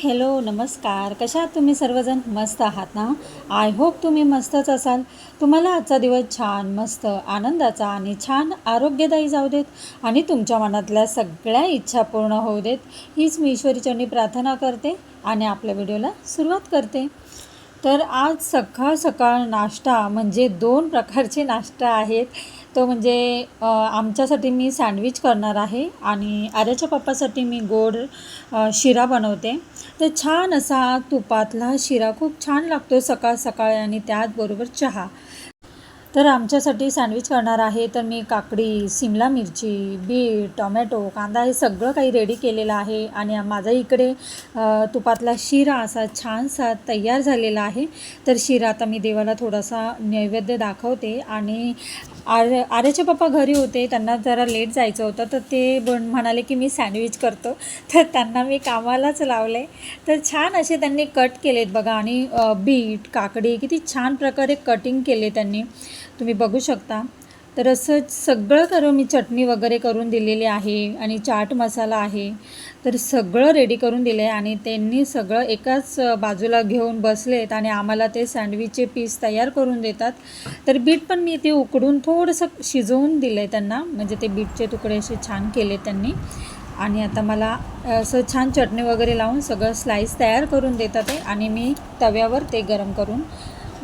Hello नमस्कार. कशा आहात तुम्ही सर्वजण? मस्त आहात ना? आय होप तुम्ही मस्तच असाल. तुम्हाला आजचा दिवस छान मस्त आनंदाचा आणि छान आरोग्यदायी जाऊ देत आणि तुमच्या मनातल्या सगळ्या इच्छा पूर्ण होऊ देत, हीच मी ईश्वरीचरणी प्रार्थना करते आणि आपल्या व्हिडिओला सुरुवात करते. तर आज सकाळ सकाळ नाश्ता म्हणजे 2 प्रकारचे नाश्ता आहेत. तो म्हणजे आमच्यासाठी मी सँडविच करणार आहे आणि आर्याच्या पप्पासाठी मी गोड शिरा बनवते. तर छान असा तुपातला शिरा खूप छान लागतो सकाळ सकाळी आणि त्याचबरोबर चहा. तर आमच्यासाठी सँडविच करणार आहे. तर मी काकडी, शिमला मिरची, बीट, टोमॅटो, कांदा हे सगळं काही रेडी केलेलं आहे आणि माझा इकडे तुपातला शिरा असा छानसा तयार झालेला आहे. तर शिरा आता मी देवाला थोडासा नैवेद्य दाखवते आणि आर्याचे पप्पा घरी होते, त्यांना जरा लेट जायचं होतं, तर ते म्हणाले की मी सँडविच करतो. तर त्यांना मी कामालाच लावलं आहे. तर छान असे त्यांनी कट केलेत बघा आणि बीट, काकडी किती छान प्रकारे कटिंग केले त्यांनी, तुम्ही बघू शकता. तर असं सगळं करून मी चटणी वगैरे करून दिलेली आहे आणि चाट मसाला आहे. तर सगळं रेडी करून दिलं आहे आणि त्यांनी सगळं एकाच बाजूला घेऊन बसलेत आणि आम्हाला ते सँडविचचे पीस तयार करून देतात. तर बीट पण मी ते उकडून थोडंसं शिजवून दिलं आहे त्यांना, म्हणजे ते बीटचे तुकडे असे छान केले त्यांनी. आणि आता मला असं छान चटणी वगैरे लावून सगळं स्लाईस तयार करून देतात आहे आणि मी तव्यावर ते गरम करून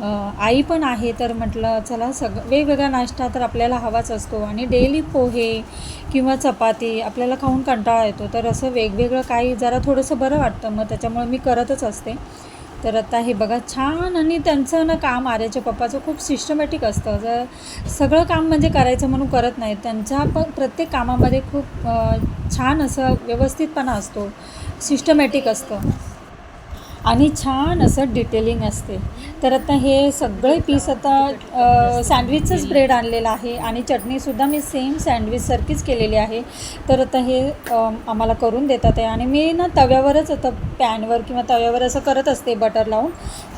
आई पण आहे, तर म्हटलं चला वेगवेगळा नाश्ता तर आपल्याला हवाच असतो आणि डेली पोहे किंवा चपाती आपल्याला खाऊन कंटाळा येतो. तर असं वेगवेगळं काही जरा थोडंसं बरं वाटतं, मग त्याच्यामुळे मी करतच असते. तर आता हे बघा छान, आणि त्यांचं ना काम आर्याच्या पप्पाचं खूप सिस्टमॅटिक असतं. सगळं काम म्हणजे करायचं म्हणून करत नाही, त्यांच्या पण प्रत्येक कामामध्ये खूप छान असं व्यवस्थितपणा असतो, सिस्टमॅटिक असतं आणि छान असं डिटेलिंग असते. तर आता हे सगळे पीस आता सँडविचचंच ब्रेड आणलेलं आहे आणि चटणीसुद्धा मी सेम सँडविचसारखीच केलेली आहे. तर आता हे आम्हाला करून देतात आहे आणि मी ना तव्यावरच आता पॅनवर किंवा तव्यावर असं करत असते बटर लावून.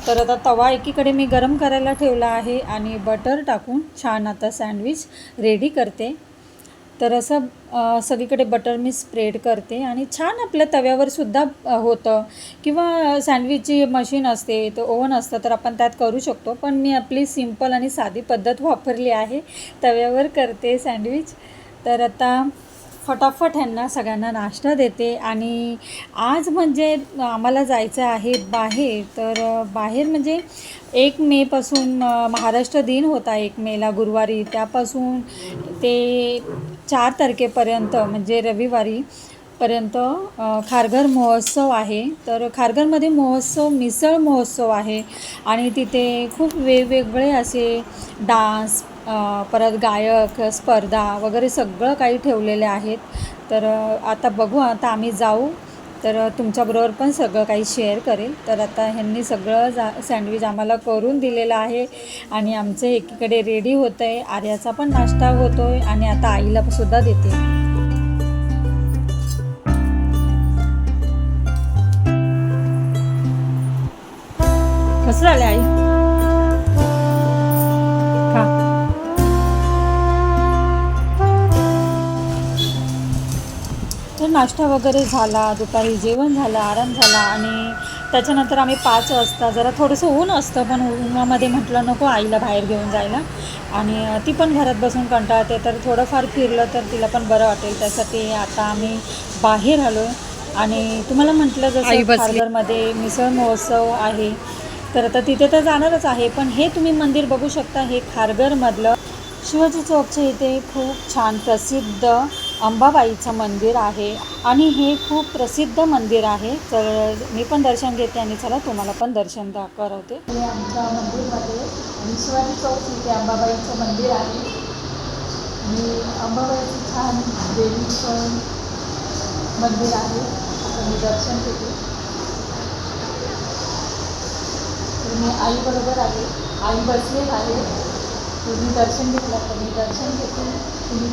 तर आता तवा एकीकडे मी गरम करायला ठेवला आहे आणि बटर टाकून छान आता सँडविच रेडी करते. तर असं सगळीकडे बटर मी स्प्रेड करते आणि छान आपल्या तव्यावरसुद्धा होतं, किंवा सँडविचची मशीन असते, तर ओव्हन असतं, तर आपण त्यात करू शकतो. पण मी आपली सिंपल आणि साधी पद्धत वापरली आहे, तव्यावर करते सँडविच. तर आता फटाफट ह्यांना सगळ्यांना नाश्ता देते आणि आज म्हणजे आम्हाला जायचं आहे बाहेर. तर बाहेर म्हणजे 1 मेपासून महाराष्ट्र दिन होता, 1 मेला गुरुवारी, त्यापासून ते 4 तारखेपर्यंत म्हणजे रविवारीपर्यंत खारघर महोत्सव आहे. तर खारघरमध्ये मिसळ महोत्सव आहे आणि तिथे खूप वेगवेगळे असे डान्स, परत गायक स्पर्धा वगैरे सगळं काही ठेवलेले आहेत. तर आता बघू, आता आम्ही जाऊ तर तुमच्याबरोबर पण सगळं काही शेअर करेल. तर आता ह्यांनी सगळं सँडविच आम्हाला करून दिलेलं आहे आणि आमचं एकीकडे रेडी होतं आहे, आर्याचा पण नाश्ता होतो आहे आणि आता आईला सुद्धा देते. कसं झालं आई? खा. तर नाश्ता वगैरे झाला, दुपारी जेवण झालं, आराम झाला आणि त्याच्यानंतर आम्ही 5 वाजता, जरा थोडंसं ऊन असतं पण उन्हामध्ये म्हटलं नको आईला बाहेर घेऊन जायला, आणि ती पण घरात बसून कंटाळते, तर थोडंफार फिरलं तर तिला पण बरं वाटेल, त्यासाठी आता आम्ही बाहेर आलो. आणि तुम्हाला म्हटलं जसं खारघरमध्ये मिसळ महोत्सव आहे, तर आता तिथे तर जाणारच आहे. पण हे तुम्ही मंदिर बघू शकता, हे खारघरमधलं शिवाजी चौकच्या इथे खूप छान प्रसिद्ध अंबाबाईचं मंदिर आहे आणि हे खूप प्रसिद्ध मंदिर आहे. तर मी पण दर्शन घेते आणि चला तुम्हाला पण दर्शन करवते. हे आमच्या मंदिरमध्ये आणि शिवाजी चौक इथे अंबाबाईचं मंदिर आहे आणि अंबाबाईचं छान देवीचं मंदिर आहे. आता मी दर्शन घेते. तर मी आईबरोबर आहे, आई बसलेली आहे. तुम्ही दर्शन घेतलं तर मी दर्शन घेते. तुम्ही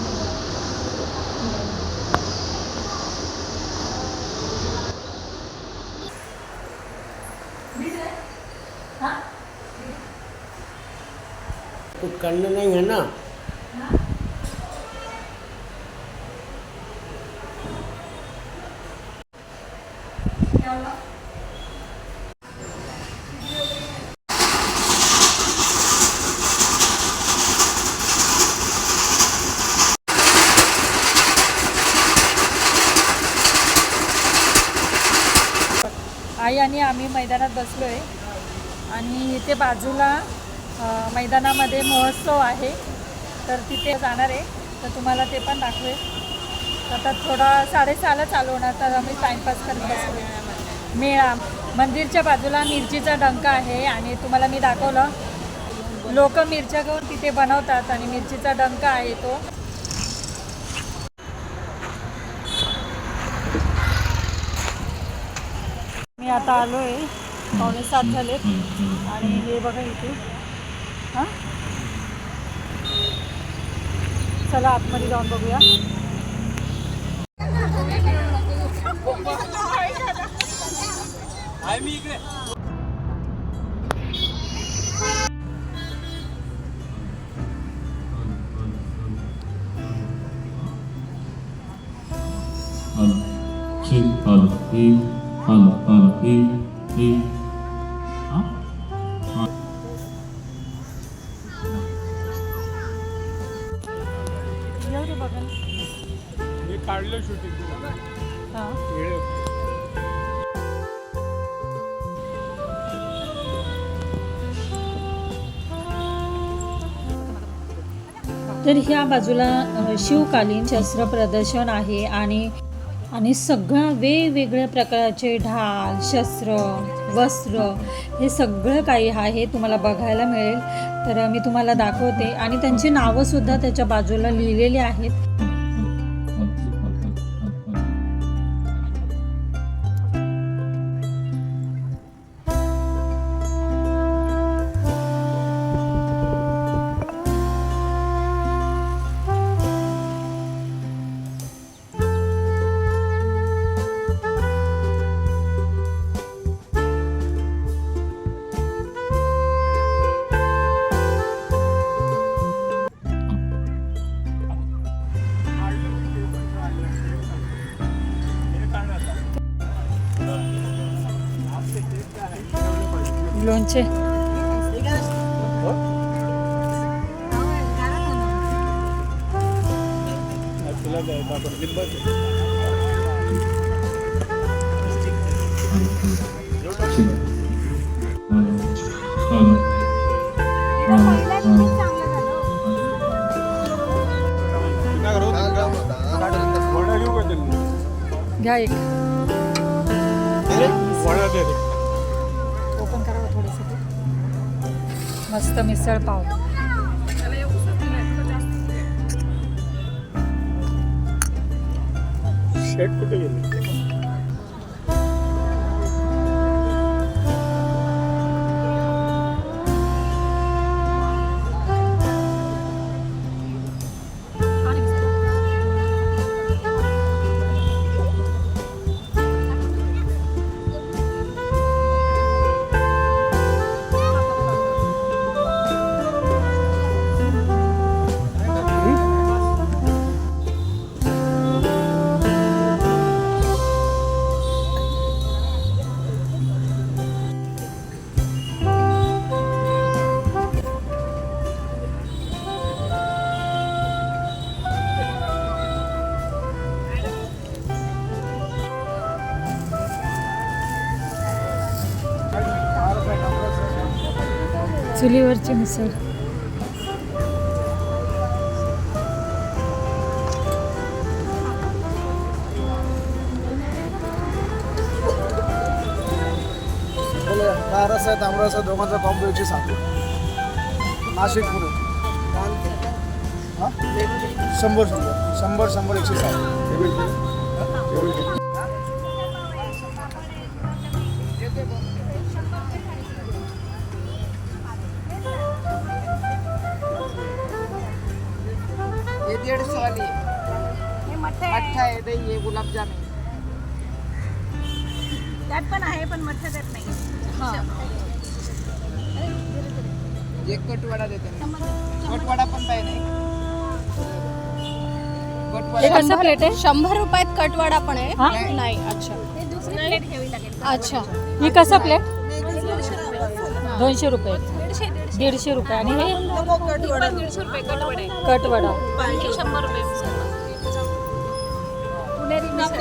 कुछ करना नहीं है ना। क्या हुआ? आई आणि आम्ही मैदानात बसलो आहे आणि इथे बाजूला मैदानामध्ये महोत्सव आहे, तर तिथे जाणार आहे, तर तुम्हाला ते पण दाखवेल. आता थोडा 6:30ला चालू होणार, तर आम्ही टाईमपास करत बसलो. मेळा मंदिरच्या बाजूला मिरचीचा डंका आहे आणि तुम्हाला मी दाखवलं, लोक मिरच्या घेऊन तिथे बनवतात आणि मिरचीचा डंका आहे तो. मी आता आलो आहे, 6:45 झालेत आणि हे बघा इथे. हां, चला आतमध्ये जाऊन बघूया. एवढे बघा. मी काढलं शूटिंग. हां, तर ह्या बाजूला शिवकालीन शस्त्र प्रदर्शन आहे आणि सगळ्या वेगवेगळ्या प्रकारचे ढाल, शस्त्र, वस्त्र हे सगळं काही आहे तुम्हाला बघायला मिळेल. तर मी तुम्हाला दाखवते आणि त्यांची नावंसुद्धा त्याच्या बाजूला लिहिलेली आहेत. लोणचे घ्या एक. ओपन करावं थोडंसं ते. मस्त मिसळ पाव. शेट कुठे गेले? चुलीवरची मिसळ. रस्सा तांबडा रस्सा दोघांचा कॉम्बो 160. नाशिक पुणे 100 160. ये 150 वाली हे मठ्ठा आहे, दही आहे, गुलाबजाम आहे. त्यात पण आहे, पण मठ्ठा त्यात नाही. एक कटवडा देते, कटवडा पण पाहिजे नाही. हे कसं प्लेट आहे? 100 रुपयात कटवाडा पण आहे. हा? नाही, अच्छा ते दुसरी प्लेट घ्यावी लागेल. अच्छा. ही कसं प्लेट? 200 200 रुपये. रुपये. 150 रुपये. आणि हे कटवडा 150 रुपये कटवडे. कटवडा हे 100 रुपये. पुणेरी मिसळ.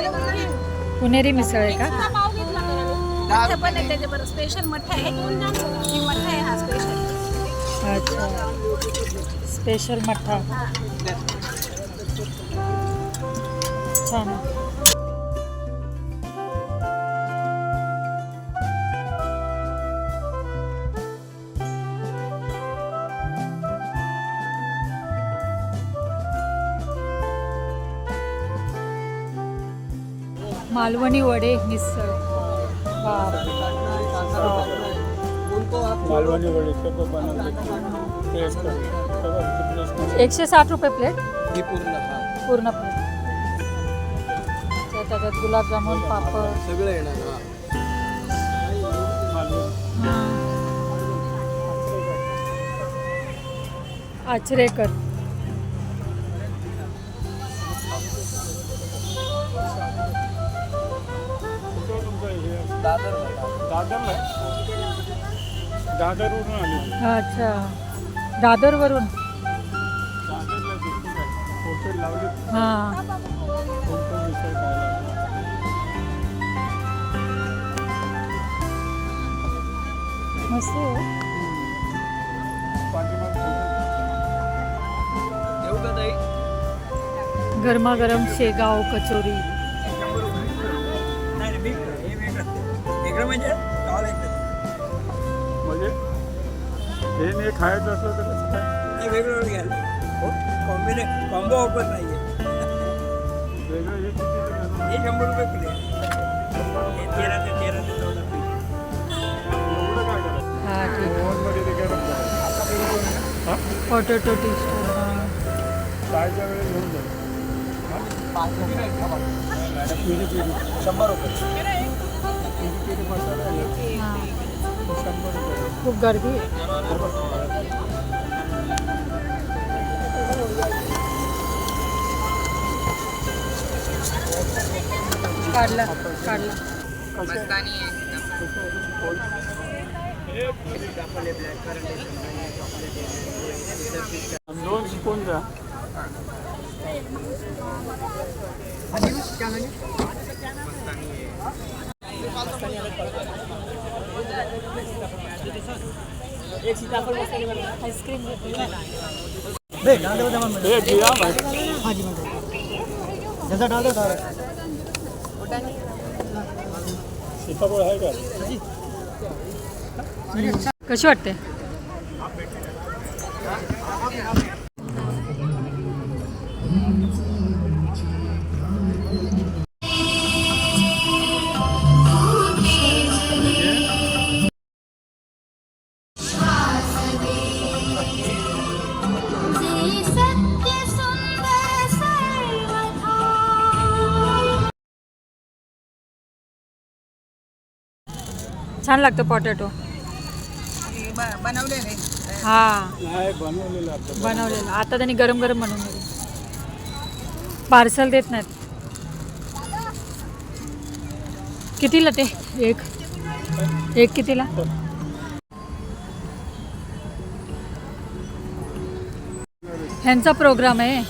पुणेरी मिसळ आहे का? पाव घेतला का? मठ्ठा पण आहे त्याच्याबरोबर स्पेशल मठ्ठा आहे ही मठ्ठा आहे हा स्पेशल अच्छा स्पेशल मठ्ठा छान आहे. मालवणी वडे मिसळ मालवणी वडे सगळं बनवले टेस्ट सगळं 160 रुपये प्लेट ही पूर्ण पूर्ण प्लेट. त्याच्यात गुलाबजामुन पापड सगळं येणार आचरेकर दादरला दादरवरून आले अच्छा दादरवरून दादरला दिसत आहे हॉटेल लावले हां कोणतं मिसळ खायला मस्त आहे. पाठीमागे येऊ का ताई गरमागरम शेगाव कचोरी म्हणजे हे नाही खायचं असलं तर कसं काय वेगळं घ्यायला कॉम्बो ऑफर नाही आहे वेगळं हे किती हे 100 रुपये प्लेट हे 13 ते 14 पीस एवढं काय करायचं हां ठीक ओव्हनमध्ये ते गरम करायचं हां पोटॅटो टिस्टर चायच्या वेळेस घेऊन जाईल 100 रुपये किती मसाला आहे हां 100 रुपये खूप गर्दी आहे. काढला काढला मस्तानी आहे दोन स्पून द्या आईस्क्रीम हे जिरा भाई सीताफळ आहे का कशी वाटते छान लागतं पोटॅटो बनवलेले हां नाही बनवलेलं आता बनवलेलं आता त्यांनी गरम गरम बनवून दिलं पार्सल देत नाहीत कितीला ते एक कितीला ह्यांचा प्रोग्राम आहे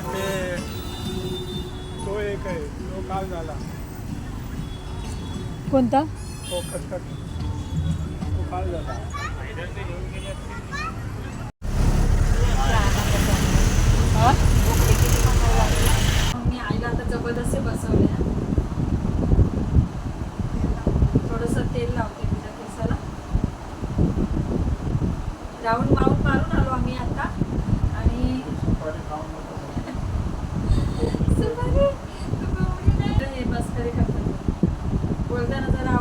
ते तो एक आहे तो काल झाला कोणता तो खटखट तो काल झाला मी आईला आता जबरदस्ती बसवल्या थोडंसं तेल लावते तुझ्या केसाला राऊंड मारून आलो आम्ही आता आणि हे मस्करी करतात बोलताना जरा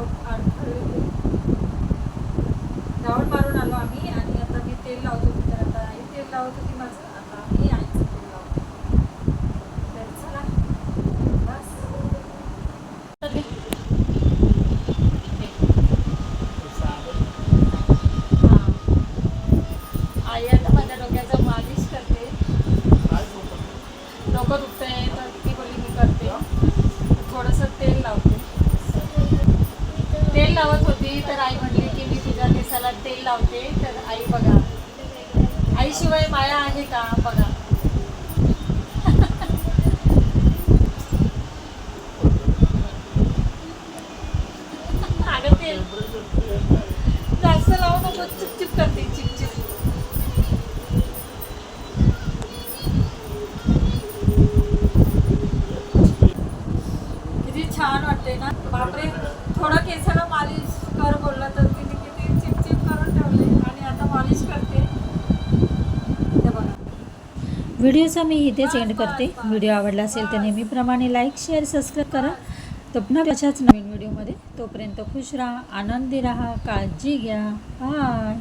राऊंड मारून आलो आम्ही आणि आता मी तेल लावतो तर आता आई तेल लावत होती माझं आता मी आईचं तेल लावतो तर चला बस आई आता माझ्या डोक्याचं मालिश करते डोकं दुखतंय तर ती बोलली मी करते थोडंसं तेल लावते तेल लावत होती तर आई म्हणली की मी तुझ्या केसाला तेल लावते तर आई बघा आईशिवाय माया आहे का बघा छान वाटते ना. बापरे, थोडं केसाला मालिश कर बोलला तर तिने किती चिपचिप करून ठेवले आणि आता मालिश करते. ते बघा. व्हिडिओचा मी इथेच एंड करते. व्हिडिओ आवडला असेल तर नेहमीप्रमाणे लाईक शेअर सबस्क्राईब करा. तर पुन्हा अशाच नवीन व्हिडिओमध्ये. तोपर्यंत खुश राहा, आनंदी राहा, काळजी घ्या. बाय.